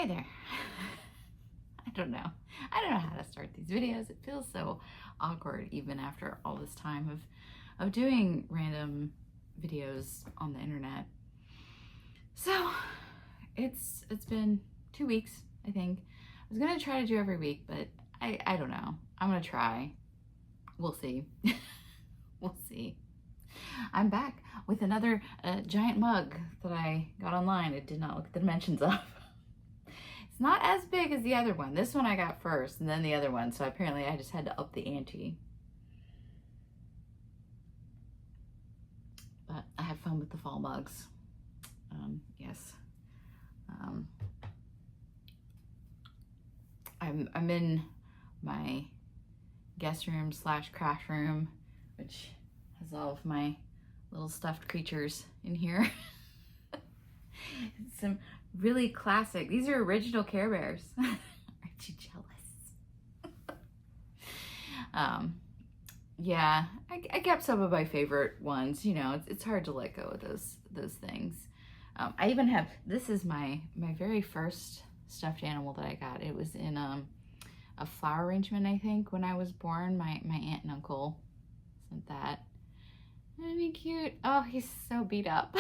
Hi there. I don't know. I don't know how to start these videos. It feels so awkward even after all this time of doing random videos on the internet. So it's been 2 weeks, I think. I was gonna try to do every week, but I don't know. I'm gonna try. We'll see. We'll see. I'm back with another giant mug that I got online. I did not look at the dimensions of. It's not as big as the other one. This one I got first and then the other one. So apparently I just had to up the ante. But I have fun with the fall mugs. Yes. I'm in my guest room / craft room, which has all of my little stuffed creatures in here. Some really classic, these are original Care Bears. Aren't you jealous? Yeah, I kept some of my favorite ones. You know, it's hard to let go of those things. I even have, this is my very first stuffed animal that I got. It was in a flower arrangement, I think, when I was born. My aunt and uncle sent that. Isn't he cute? Oh, he's so beat up.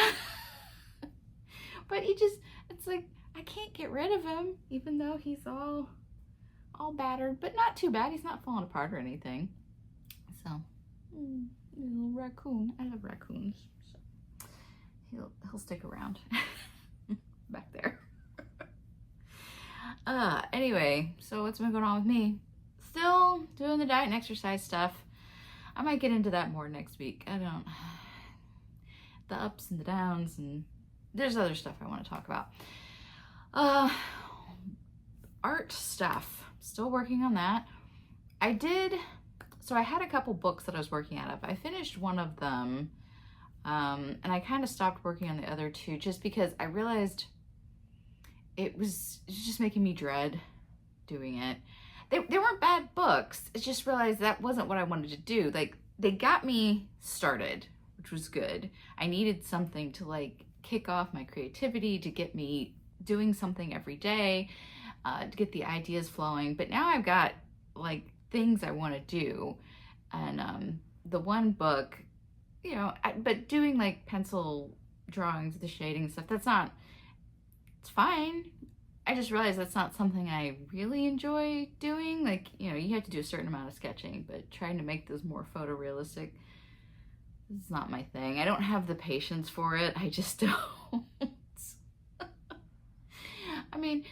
But it's like, I can't get rid of him, even though he's all battered, but not too bad. He's not falling apart or anything. So, little raccoon. I love raccoons. So he'll stick around back there. Anyway, so what's been going on with me? Still doing the diet and exercise stuff. I might get into that more next week. The ups and the downs, and there's other stuff I want to talk about. Art stuff. Still working on that. So I had a couple books that I was working out of. I finished one of them, and I kind of stopped working on the other two just because I realized it was just making me dread doing it. They weren't bad books. I just realized that wasn't what I wanted to do. Like, they got me started, which was good. I needed something to like kick off my creativity, to get me doing something every day, to get the ideas flowing. But now I've got like things I want to do. And the one book, you know, but doing like pencil drawings, the shading stuff, it's fine. I just realized that's not something I really enjoy doing. Like, you know, you have to do a certain amount of sketching, but trying to make those more photorealistic is not my thing. I don't have the patience for it. I just don't. I mean,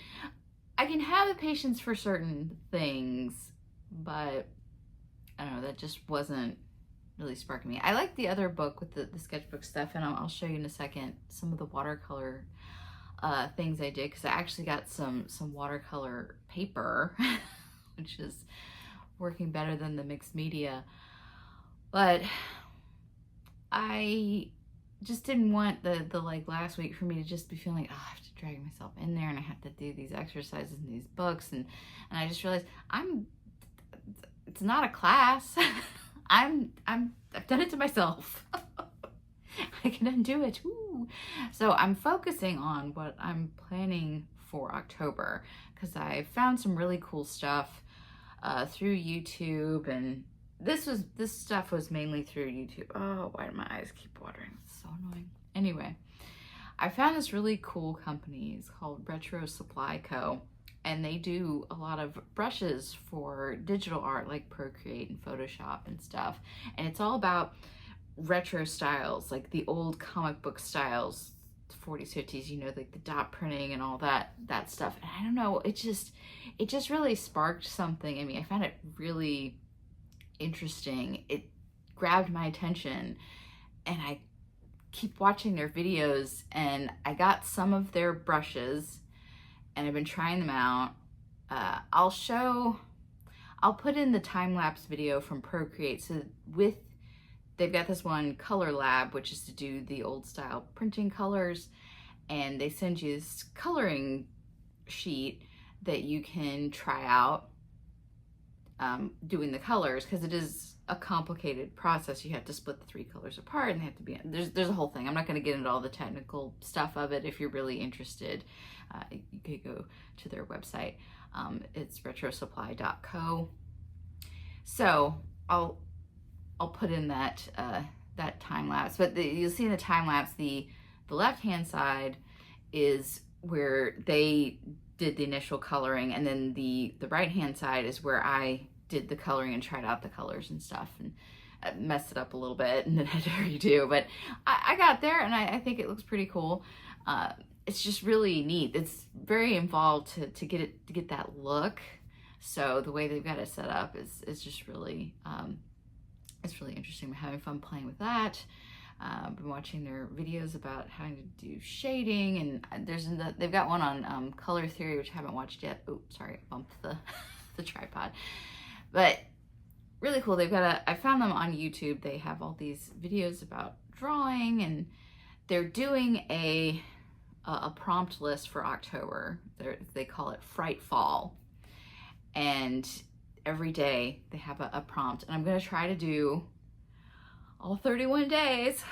I can have the patience for certain things, but I don't know, that just wasn't really sparking me. I like the other book with the sketchbook stuff, and I'll show you in a second some of the watercolor things I did, because I actually got some watercolor paper, which is working better than the mixed media. But I just didn't want the like last week for me to just be feeling like, oh, I have to drag myself in there and I have to do these exercises and these books, and I just realized it's not a class. I've done it to myself. I can undo it. Ooh. So I'm focusing on what I'm planning for October, because I found some really cool stuff through YouTube, and this stuff was mainly through YouTube. Oh, why do my eyes keep watering? It's so annoying. Anyway, I found this really cool company. It's called Retro Supply Co. And they do a lot of brushes for digital art, like Procreate and Photoshop and stuff. And it's all about retro styles, like the old comic book styles, 40s, 50s, you know, like the dot printing and all that stuff. And I don't know, it just really sparked something in me. I found it really interesting. It grabbed my attention, and I keep watching their videos, and I got some of their brushes and I've been trying them out. I'll put in the time-lapse video from Procreate. So they've got this one, Color Lab, which is to do the old style printing colors, and they send you this coloring sheet that you can try out doing the colors, because it is a complicated process. You have to split the 3 colors apart, and they have to be, there's a whole thing. I'm not going to get into all the technical stuff of it. If you're really interested, you could go to their website. It's retrosupply.co. So I'll put in that that time lapse, but you'll see in the time lapse, the left hand side is where they did the initial coloring, and then the right hand side is where I did the coloring and tried out the colors and stuff, and messed it up a little bit and then had to redo, but I got there, and I think it looks pretty cool. It's just really neat. It's very involved to get that look. So the way they've got it set up is just really it's really interesting. I'm having fun playing with that. I've been watching their videos about how to do shading, and they've got one on color theory, which I haven't watched yet. Oh, sorry, I bumped the the tripod. But really cool. I found them on YouTube. They have all these videos about drawing, and they're doing a prompt list for October. They call it Fright Fall. And every day they have a prompt, and I'm going to try to do all 31 days.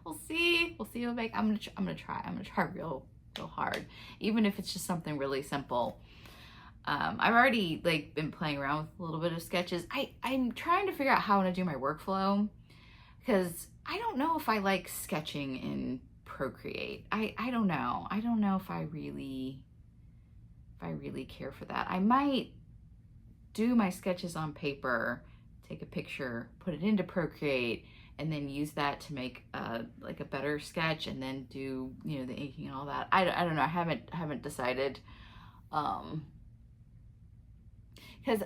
We'll see what I'm gonna try real hard, even if it's just something really simple. I've already been playing around with a little bit of sketches. I'm trying to figure out how I want to do my workflow, because I don't know if I like sketching in Procreate. I don't know. I don't know if I really care for that. I might do my sketches on paper, take a picture, put it into Procreate, and then use that to make a better sketch, and then do the inking and all that. I don't know. I haven't decided, because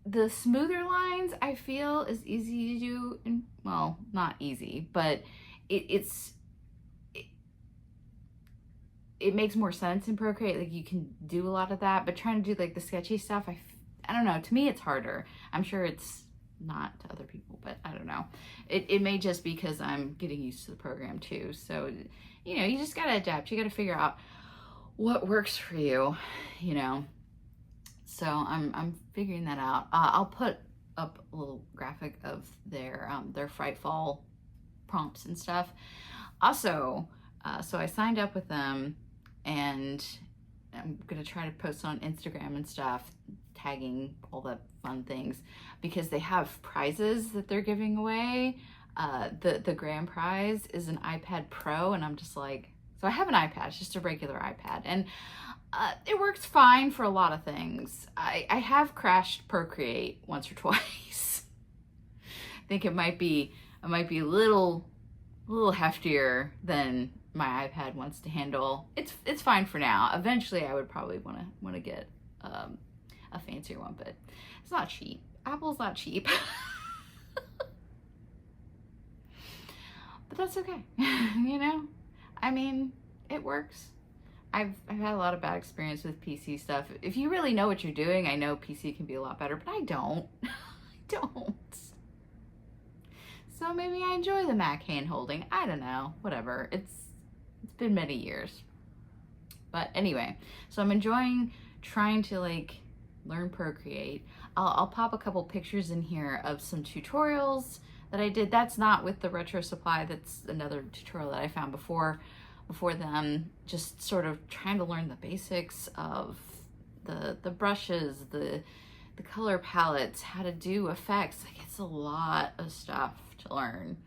the smoother lines I feel is easy to do, and well, not easy, but it makes more sense in Procreate. You can do a lot of that, but trying to do the sketchy stuff, I don't know, to me it's harder. I'm sure it's not to other people, but I don't know. It may just be because I'm getting used to the program too. So, you just gotta adapt. You gotta figure out what works for you, So I'm figuring that out. I'll put up a little graphic of their Fright Fall prompts and stuff. Also, so I signed up with them, and I'm gonna try to post on Instagram and stuff, tagging all the fun things, because they have prizes that they're giving away. The grand prize is an iPad Pro, and I'm just like, so I have an iPad, it's just a regular iPad, and it works fine for a lot of things. I have crashed Procreate once or twice. I think it might be a little heftier than my iPad wants to handle. It's fine for now. Eventually I would probably want to get a fancier one, but it's not cheap. Apple's not cheap. But that's okay. I mean, it works. I've had a lot of bad experience with PC stuff. If you really know what you're doing, I know PC can be a lot better, but I don't. I don't. So maybe I enjoy the Mac hand holding. I don't know. Whatever. It's been many years. But anyway, so I'm enjoying trying to learn Procreate. I'll pop a couple pictures in here of some tutorials that I did. That's not with the Retro Supply. That's another tutorial that I found before them. Just sort of trying to learn the basics of the brushes, the color palettes, how to do effects. It's a lot of stuff to learn.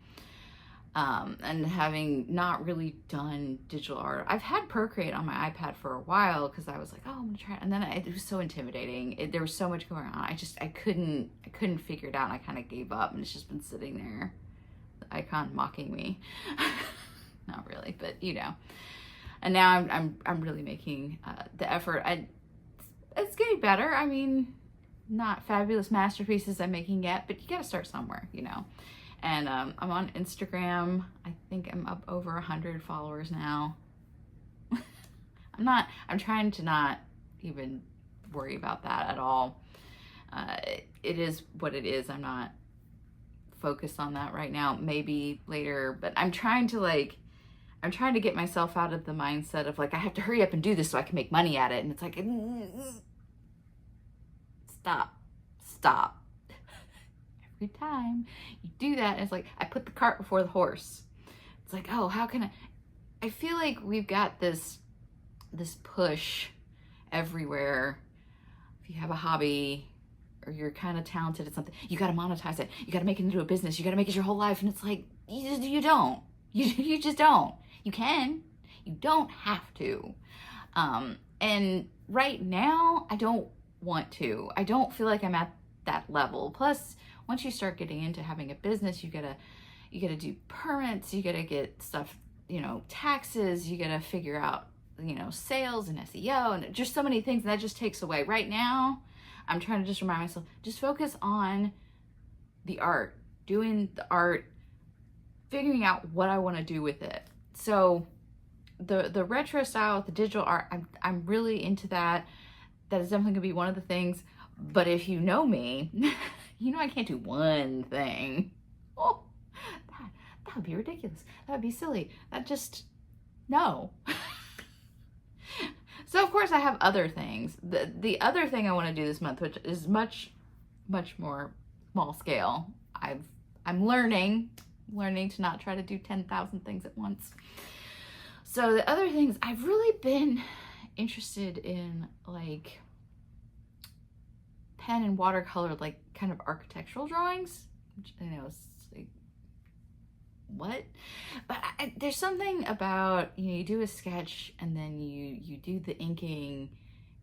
And having not really done digital art. I've had Procreate on my iPad for a while because I was like, oh, I'm gonna try it. And then it was so intimidating. There was so much going on. I couldn't figure it out, and I kind of gave up, and it's just been sitting there, the icon mocking me. Not really, but And now I'm really making the effort. It's getting better. I mean, not fabulous masterpieces I'm making yet, but you gotta start somewhere, And I'm on Instagram. I think I'm up over 100 followers now. I'm trying to not even worry about that at all. It is what it is. I'm not focused on that right now. Maybe later, but I'm trying to get myself out of the mindset of I have to hurry up and do this so I can make money at it. And it's stop. Every time you do that, it's like I put the cart before the horse. It's like, oh, how can I feel like we've got this push everywhere. If you have a hobby or you're kind of talented at something, you got to monetize it. You got to make it into a business. You got to make it your whole life. And it's like, you don't. You just don't. You can. You don't have to. And right now, I don't want to. I don't feel like I'm at that level. Plus, once you start getting into having a business, you gotta do permits. You gotta get stuff, taxes. You gotta figure out, sales and SEO and just so many things. And that just takes away. Right now, I'm trying to just remind myself, just focus on the art, doing the art, figuring out what I want to do with it. So the retro style, the digital art, I'm really into that. That is definitely gonna be one of the things. But if you know me, I can't do one thing. Oh, that would be ridiculous. That would be silly. No. So of course I have other things. The other thing I want to do this month, which is much more small scale. I'm learning to not try to do 10,000 things at once. So the other things, I've really been interested in, like pen and watercolor, like kind of architectural drawings, which I know is like, what? But there's something about, you do a sketch and then you do the inking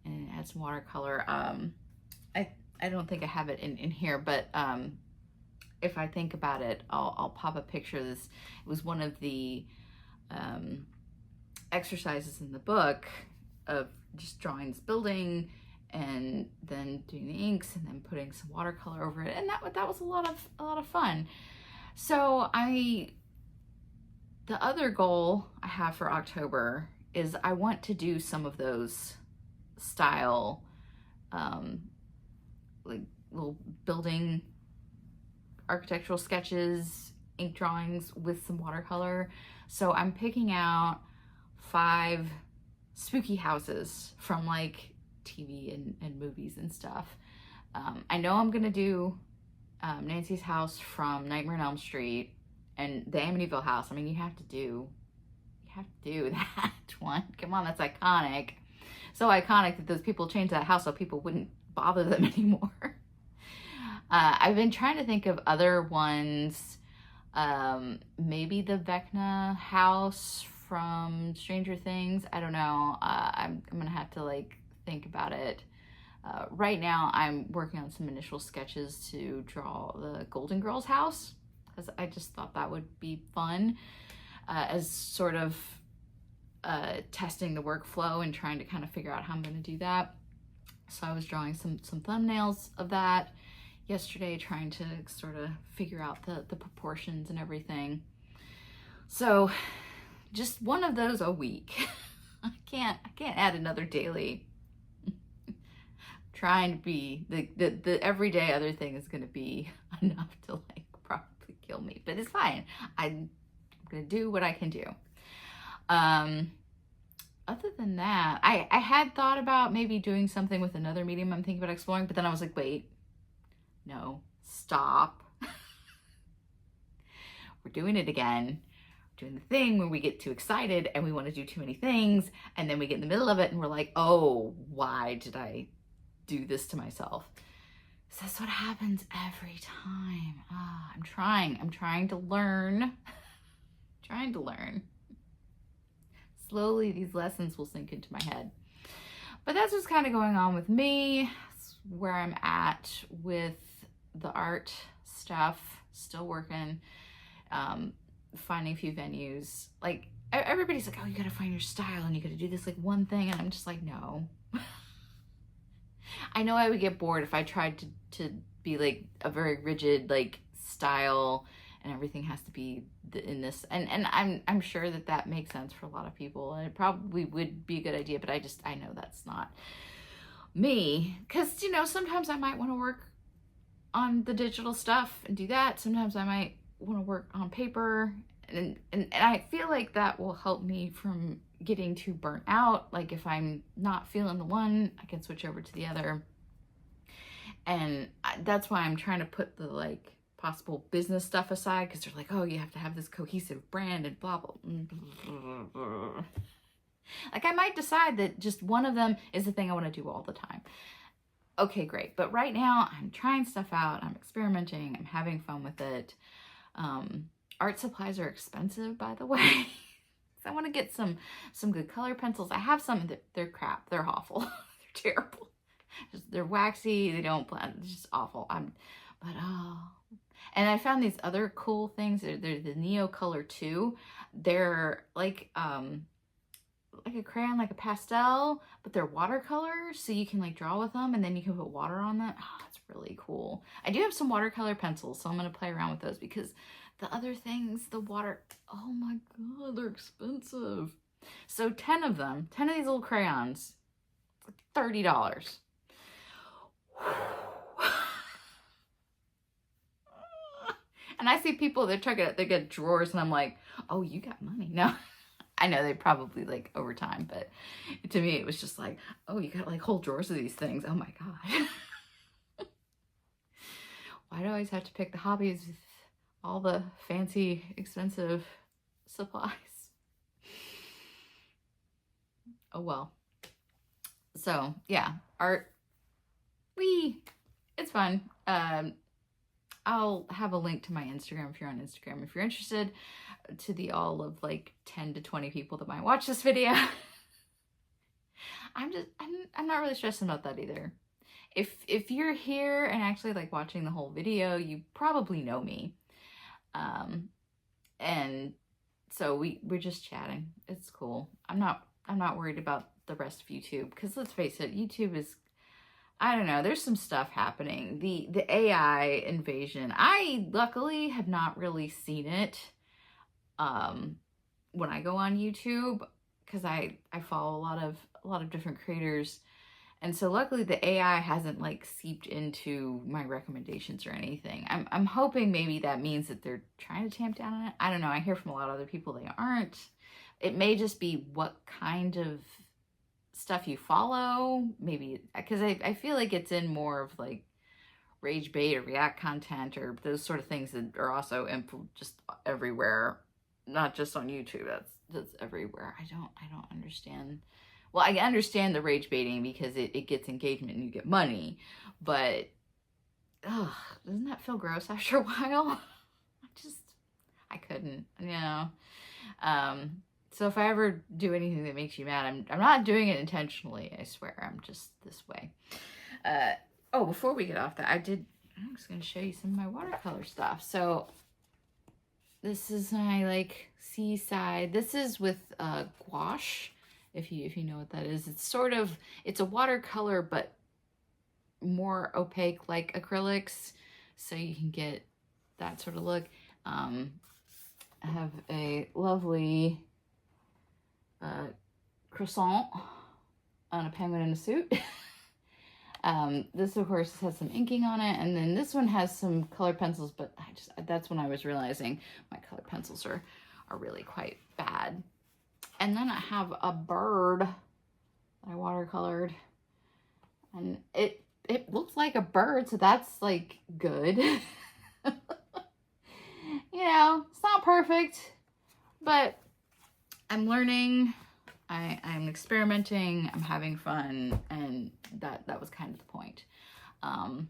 and add some watercolor. I don't think I have it in here, but if I think about it, I'll pop a picture of this. It was one of the exercises in the book of just drawing this building and then doing the inks and then putting some watercolor over it, and that was a lot of fun. So the other goal I have for October is I want to do some of those style like little building architectural sketches, ink drawings with some watercolor. So I'm picking out 5 spooky houses from like TV and movies and stuff. I know I'm gonna do Nancy's house from Nightmare on Elm Street and the Amityville house. I mean, you have to do that one. Come on, that's iconic. So iconic that those people changed that house so people wouldn't bother them anymore. I've been trying to think of other ones. Maybe the Vecna house from Stranger Things. I don't know. I'm gonna have to think about it. Right now I'm working on some initial sketches to draw the Golden Girls house, because I just thought that would be fun, as sort of testing the workflow and trying to kind of figure out how I'm gonna do that. So I was drawing some thumbnails of that yesterday, trying to sort of figure out the proportions and everything. So just one of those a week. I can't add another daily. Trying to be the everyday other thing is going to be enough to probably kill me, but it's fine. I'm going to do what I can do. Other than that, I had thought about maybe doing something with another medium I'm thinking about exploring, but then I was like, wait, no, stop. We're doing it again. We're doing the thing where we get too excited and we want to do too many things, and then we get in the middle of it and we're like, oh, why did I do this to myself? So that's what happens every time. I'm trying to learn. Trying to learn. Slowly these lessons will sink into my head. But that's what's kind of going on with me. That's where I'm at with the art stuff. Still working, finding a few venues. Like, everybody's like, oh, you gotta find your style and you gotta do this one thing, and I'm just like, no. I know I would get bored if I tried to be a very rigid style and everything has to be in this, and I'm sure that makes sense for a lot of people, and it probably would be a good idea, but I know that's not me, because sometimes I might want to work on the digital stuff and do that. Sometimes I might want to work on paper, and I feel like that will help me from getting too burnt out. Like, if I'm not feeling the one, I can switch over to the other. And that's why I'm trying to put the like possible business stuff aside, because they're like, oh, you have to have this cohesive brand and blah, blah, blah. Like I might decide that just one of them is the thing I want to do all the time. Okay, great. But right now I'm trying stuff out. I'm experimenting. I'm having fun with it. Art supplies are expensive, by the way. So I want to get some good color pencils. I have some that they're crap. They're awful. They're terrible. They're waxy. They don't blend. It's just awful. And I found these other cool things. They're the Neo Color 2. They're like a crayon, like a pastel, but they're watercolor, so you can like draw with them and then you can put water on them. Oh, that's really cool. I do have some watercolor pencils, so I'm going to play around with those, because the other things, oh my god, they're expensive. So 10 of these little crayons, it's like $30. And I see people, they get drawers, and I'm like, oh, you got money. No. I know they probably like over time, but to me it was just like, oh, you got like whole drawers of these things. Oh my god. Why do I always have to pick the hobbies with all the fancy, expensive supplies? Oh well. So yeah, art, it's fun. I'll have a link to my Instagram if you're on Instagram, if you're interested, to the all of like 10 to 20 people that might watch this video. I'm not really stressing about that either. If you're here and actually like watching the whole video, you probably know me. And so we're just chatting. It's cool. I'm not worried about the rest of YouTube, because let's face it, YouTube is, I don't know, there's some stuff happening. The AI invasion, I luckily have not really seen it when I go on YouTube, because I follow a lot of different creators, and so luckily the AI hasn't like seeped into my recommendations or anything. I'm hoping maybe that means that they're trying to tamp down on it. I don't know. I hear from a lot of other people they aren't. It may just be what kind of stuff you follow, maybe, because I feel like it's in more of like rage bait or react content or those sort of things that are also just everywhere, not just on YouTube. That's everywhere. I don't understand. Well, I understand the rage baiting because it gets engagement and you get money, but doesn't that feel gross after a while? I couldn't, you know. So if I ever do anything that makes you mad, I'm not doing it intentionally, I swear. I'm just this way. Oh, before we get off that, I'm just going to show you some of my watercolor stuff. So this is my like seaside. This is with gouache, if you know what that is. It's a watercolor, but more opaque like acrylics, so you can get that sort of look. I have a lovely croissant on a penguin in a suit. This of course has some inking on it, and then this one has some colored pencils, but that's when I was realizing my colored pencils are really quite bad. And then I have a bird that I watercolored, and it looks like a bird, so that's like good. You know, it's not perfect, but I'm learning, I'm experimenting, I'm having fun, and that was kind of the point. So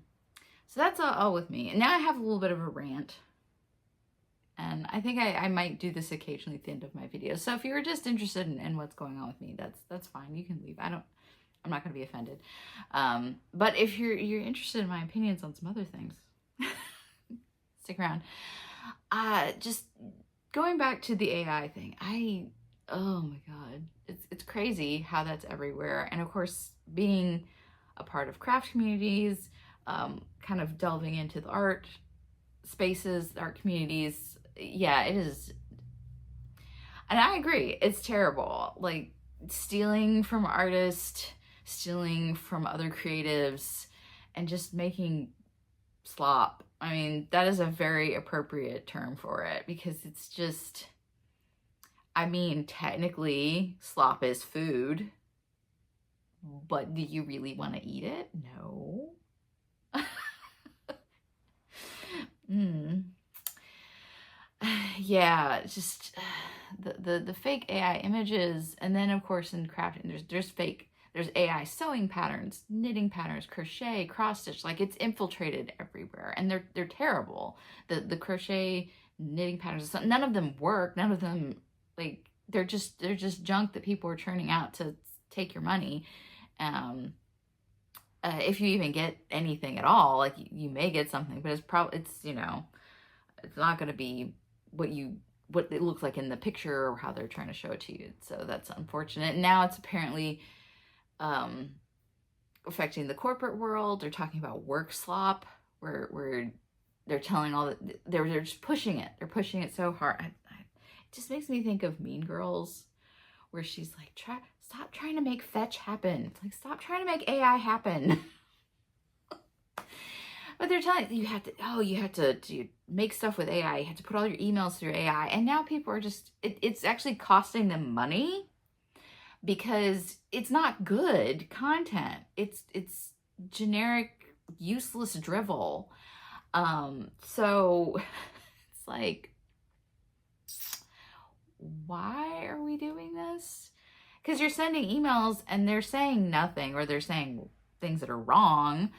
that's all with me. And now I have a little bit of a rant. And I think I might do this occasionally at the end of my videos. So if you're just interested in what's going on with me, that's fine. You can leave. I'm not going to be offended. But if you're interested in my opinions on some other things, stick around. Just going back to the AI thing, oh my God, it's crazy how that's everywhere. And of course, being a part of craft communities, kind of delving into the art spaces, art communities, yeah, it is. And I agree, it's terrible. Like stealing from artists, stealing from other creatives, and just making slop. I mean, that is a very appropriate term for it, because it's just, I mean, technically slop is food, but do you really want to eat it? No. Mm. Yeah, it's just the fake AI images, and then of course in crafting, there's AI sewing patterns, knitting patterns, crochet, cross stitch. Like, it's infiltrated everywhere, and they're terrible. The crochet, knitting patterns, none of them work. None of them, like, they're just junk that people are churning out to take your money. Um, if you even get anything at all, like, you may get something, but it's not going to be what it looks like in the picture or how they're trying to show it to you. So that's unfortunate. Now it's apparently um, affecting the corporate world. They're talking about work slop, where they're telling all that they're just pushing it. They're pushing it so hard. It just makes me think of Mean Girls, where she's like, stop trying to make fetch happen. It's like, stop trying to make AI happen. But they're telling you you have to make stuff with AI. You have to put all your emails through AI. And now people are just, it's actually costing them money because it's not good content. It's generic, useless drivel. So it's like, why are we doing this? Because you're sending emails and they're saying nothing, or they're saying things that are wrong,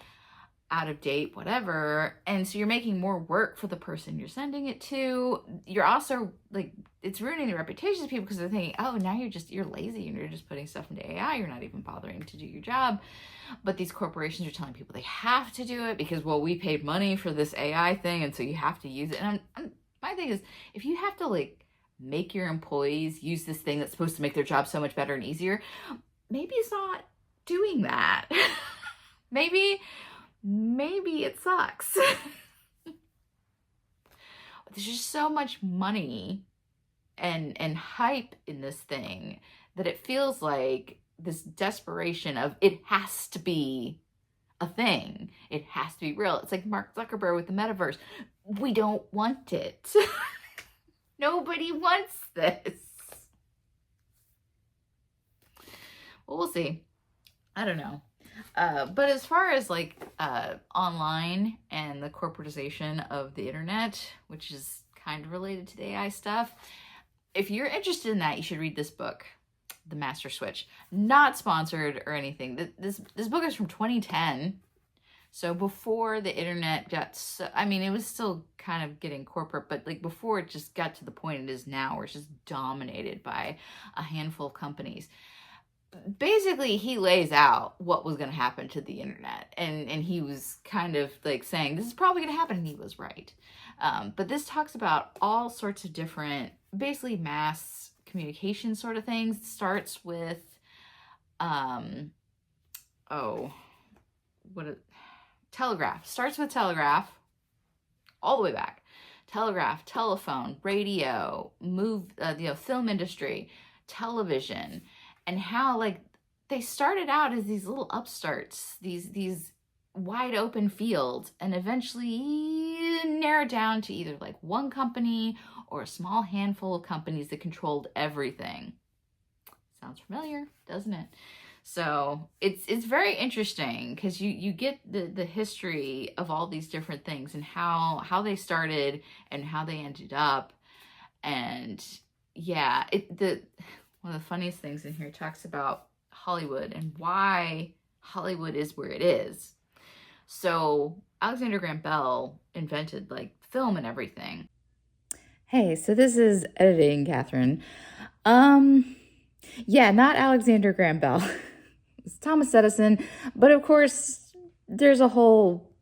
out of date, whatever. And so you're making more work for the person you're sending it to. You're also, like, it's ruining the reputation of people because they're thinking, oh, now you're lazy and you're just putting stuff into AI. You're not even bothering to do your job. But these corporations are telling people they have to do it because, well, we paid money for this AI thing, and so you have to use it. And my thing is, if you have to, like, make your employees use this thing that's supposed to make their job so much better and easier, maybe it's not doing that. maybe it sucks. There's just so much money and hype in this thing that it feels like this desperation of, it has to be a thing. It has to be real. It's like Mark Zuckerberg with the metaverse. We don't want it. Nobody wants this. Well, we'll see. I don't know. But as far as, like, online and the corporatization of the internet, which is kind of related to the AI stuff, if you're interested in that, you should read this book, The Master Switch. Not sponsored or anything. This book is from 2010. So before the internet got it was still kind of getting corporate, but, like, before it just got to the point it is now, where it's just dominated by a handful of companies. Basically, he lays out what was going to happen to the internet, and he was kind of, like, saying this is probably going to happen, and he was right. But this talks about all sorts of different, basically, mass communication sort of things. It starts with telegraph. Starts with telegraph all the way back. Telegraph, telephone, radio, film industry, television. And how, like, they started out as these little upstarts, these wide open fields, and eventually narrowed down to either, like, one company or a small handful of companies that controlled everything. Sounds familiar, doesn't it? So it's very interesting because you get the history of all these different things and how they started and how they ended up. And yeah, one of the funniest things in here talks about Hollywood and why Hollywood is where it is. So Alexander Graham Bell invented, like, film and everything. Hey, so this is editing, Catherine. Yeah, not Alexander Graham Bell. It's Thomas Edison. But of course, there's a whole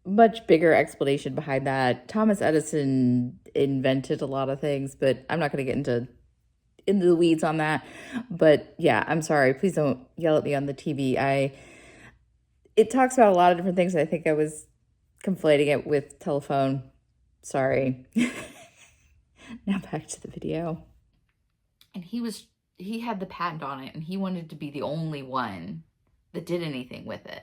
much bigger explanation behind that. Thomas Edison invented a lot of things, but I'm not going to get into the weeds on that. But yeah, I'm sorry. Please don't yell at me on the TV. It talks about a lot of different things. I think I was conflating it with telephone. Sorry. Now back to the video. And he had the patent on it, and he wanted to be the only one that did anything with it.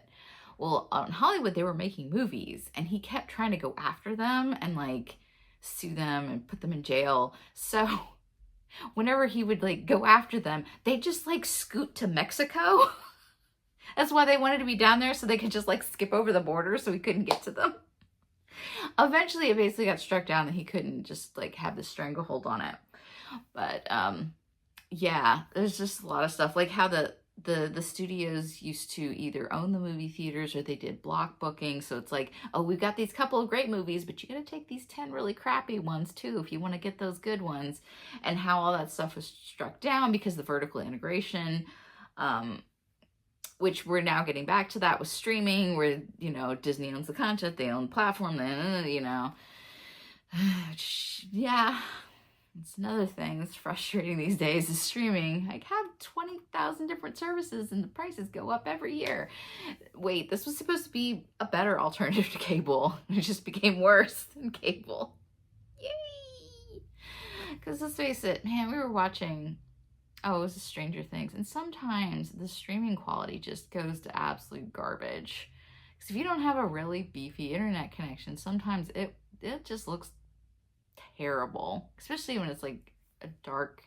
Well, in Hollywood, they were making movies, and he kept trying to go after them and, like, sue them and put them in jail. So whenever he would, like, go after them, they'd just, like, scoot to Mexico. That's why they wanted to be down there, so they could just, like, skip over the border so he couldn't get to them. Eventually, it basically got struck down that he couldn't just like have the stranglehold on it. But yeah, there's just a lot of stuff like how the studios used to either own the movie theaters or they did block booking. So it's like, oh, we've got these couple of great movies, but you got to take these 10 really crappy ones too if you want to get those good ones. And how all that stuff was struck down because the vertical integration, which we're now getting back to that with streaming, where, you know, Disney owns the content, they own the platform, then, you know, yeah. It's another thing that's frustrating these days is streaming. I have 20,000 different services and the prices go up every year. Wait, this was supposed to be a better alternative to cable. It just became worse than cable. Yay! Because let's face it, man, we were watching, oh, it was Stranger Things. And sometimes the streaming quality just goes to absolute garbage. Because if you don't have a really beefy internet connection, sometimes it just looks terrible, especially when it's like a dark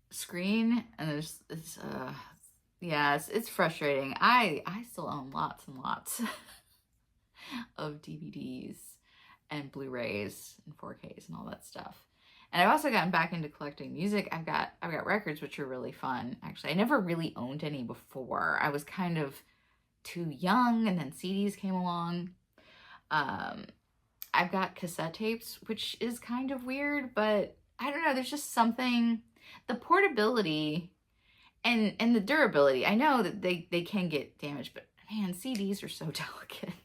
screen, and it's frustrating. I still own lots and lots of DVDs and Blu-rays and 4Ks and all that stuff. And I've also gotten back into collecting music. I've got records, which are really fun. Actually, I never really owned any before. I was kind of too young, and then CDs came along. I've got cassette tapes, which is kind of weird, but I don't know, there's just something, the portability and the durability. I know that they can get damaged, but man, CDs are so delicate.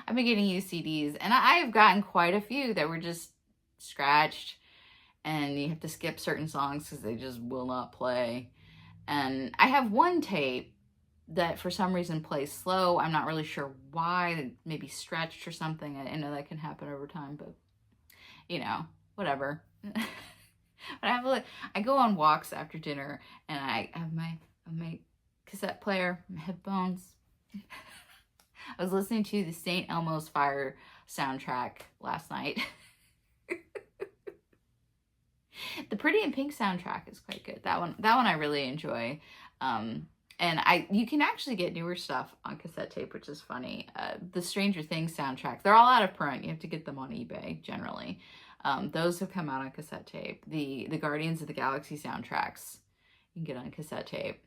I've been getting used CDs, and I've gotten quite a few that were just scratched, and you have to skip certain songs because they just will not play. And I have one tape that for some reason plays slow. I'm not really sure why, maybe stretched or something. I know that can happen over time, but you know, whatever. But I go on walks after dinner, and I have my cassette player, my headphones. I was listening to the St. Elmo's Fire soundtrack last night. The Pretty in Pink soundtrack is quite good. That one I really enjoy. And you can actually get newer stuff on cassette tape, which is funny. The Stranger Things soundtrack, they're all out of print. You have to get them on eBay, generally. Those have come out on cassette tape. The Guardians of the Galaxy soundtracks, you can get on cassette tape.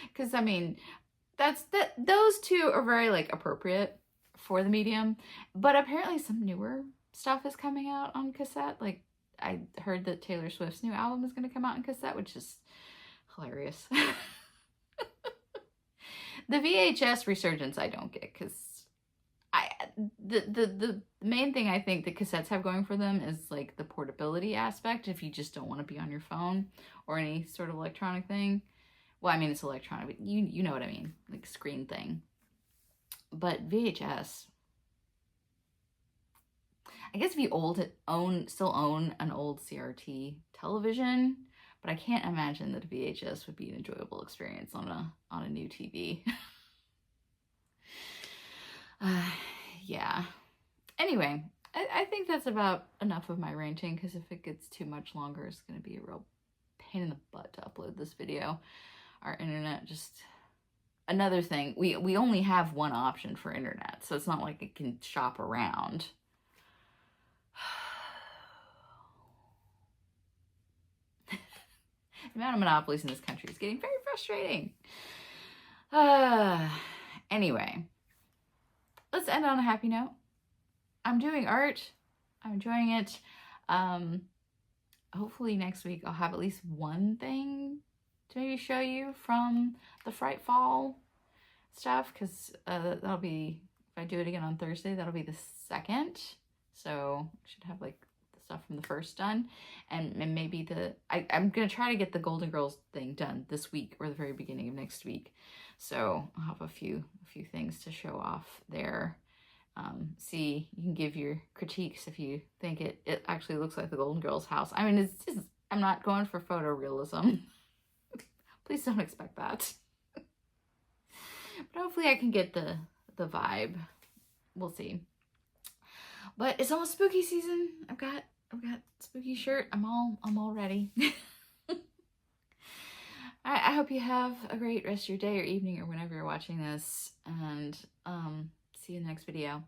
Because, I mean, those two are very, like, appropriate for the medium. But apparently some newer stuff is coming out on cassette. Like, I heard that Taylor Swift's new album is going to come out on cassette, which is hilarious. The VHS resurgence I don't get, because the main thing I think the cassettes have going for them is like the portability aspect. If you just don't want to be on your phone or any sort of electronic thing. Well, I mean, it's electronic, but you know what I mean, like screen thing. But VHS, I guess if you still own an old CRT television, but I can't imagine that a VHS would be an enjoyable experience on a new TV. Yeah. Anyway, I think that's about enough of my ranting, because if it gets too much longer, it's going to be a real pain in the butt to upload this video. Our internet just... Another thing, we only have one option for internet, so it's not like it can shop around. The amount of monopolies in this country is getting very frustrating. Anyway, let's end on a happy note. I'm doing art. I'm enjoying it. Hopefully next week I'll have at least one thing to maybe show you from the Fright Fall stuff, because that'll be, if I do it again on Thursday, that'll be the 2nd. So I should have like stuff from the first done, and maybe I'm gonna try to get the Golden Girls thing done this week or the very beginning of next week, so I'll have a few things to show off there. See, you can give your critiques if you think it actually looks like the Golden Girls house. I mean, it's just, I'm not going for photorealism. Please don't expect that. But hopefully I can get the vibe. We'll see. But it's almost spooky season. I've got spooky shirt. I'm all ready. I hope you have a great rest of your day or evening or whenever you're watching this, and see you in the next video.